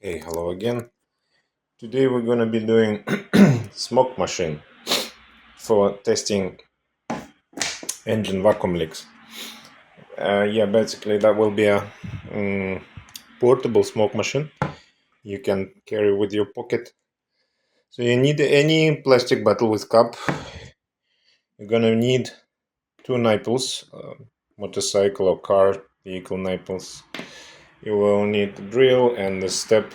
Hey, hello again. Today we're gonna be doing smoke machine for testing engine vacuum leaks. Basically that will be a portable smoke machine you can carry with your pocket. So you need any plastic bottle with cup. You're gonna need two nipples, motorcycle or car vehicle nipples. You will need a drill and a step,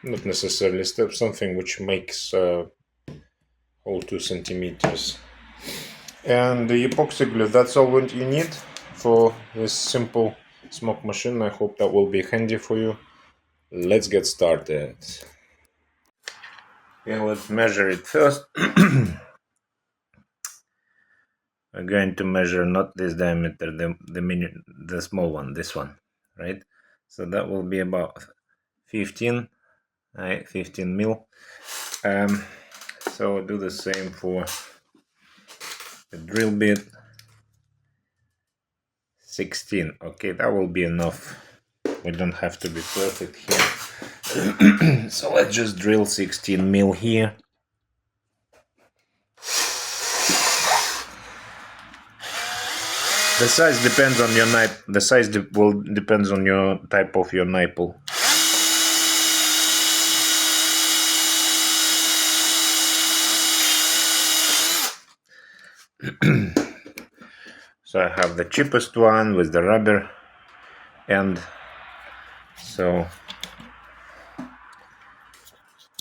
not necessarily step, something which makes hole 2 centimeters. And the epoxy glue, that's all what you need for this simple smoke machine. I hope that will be handy for you. Let's get started. Let's measure it first. We're going to measure not this diameter, the small one, this one, right? So that will be about 15 mil. So do the same for the drill bit. 16. Okay, that will be enough. We don't have to be perfect here. So let's just drill 16 mil here. The size depends on your knife. The size depends on your type of your nipple. So I have the cheapest one with the rubber end. So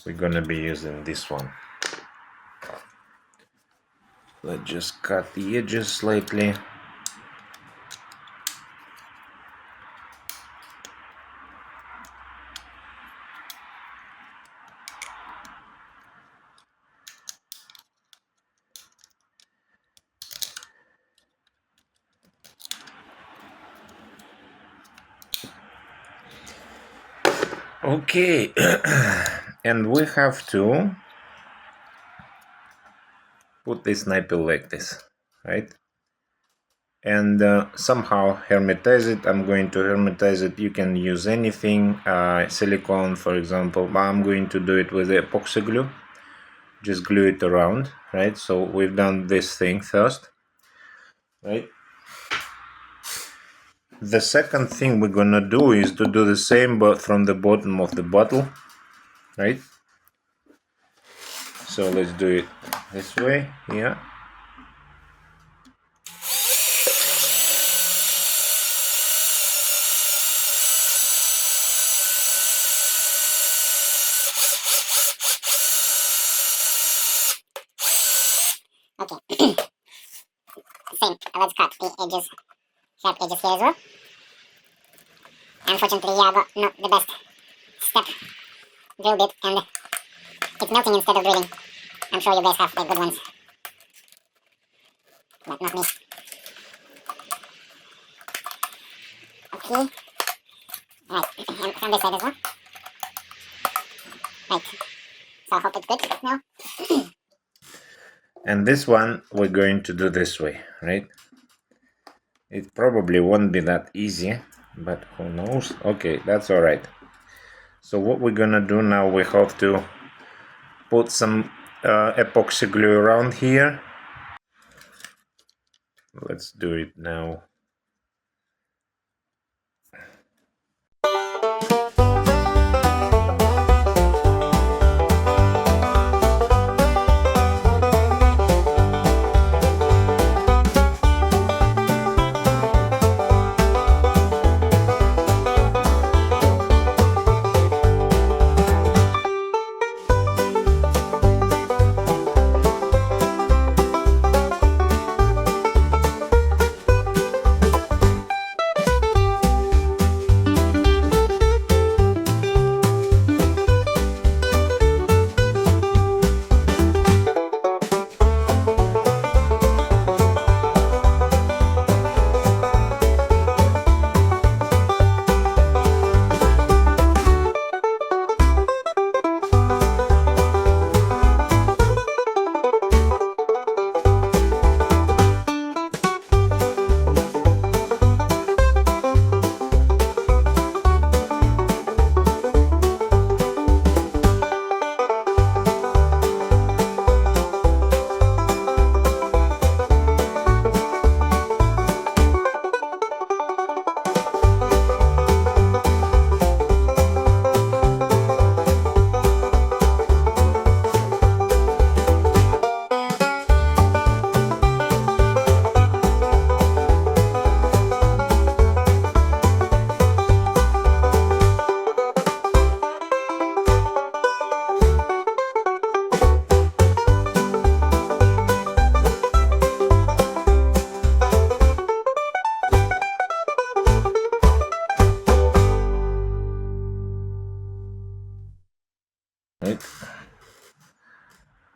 we're gonna be using this one. Let's just cut the edges slightly. Okay, and we have to put this nipple like this, right? And somehow hermetize it. I'm going to hermetize it. You can use anything, silicone for example, but I'm going to do it with the epoxy glue. Just glue it around, right? So we've done this thing first, right? The second thing we're gonna do is to do the same but from the bottom of the bottle, right? So let's do it this way, yeah. Okay. Same. Let's cut the edges, sharp edges here as well. Unfortunately, I got not the best step drill bit and it's melting instead of drilling. I'm sure you guys have the good ones, but not me. Okay. Right, and from this side as well. Right. So I hope it's good now. And this one we're going to do this way, right? It probably won't be that easy, but who knows? Okay, that's all right. So what we're gonna do now, we have to put some epoxy glue around here. Let's do it now.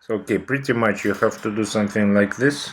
So okay, pretty much you have to do something like this.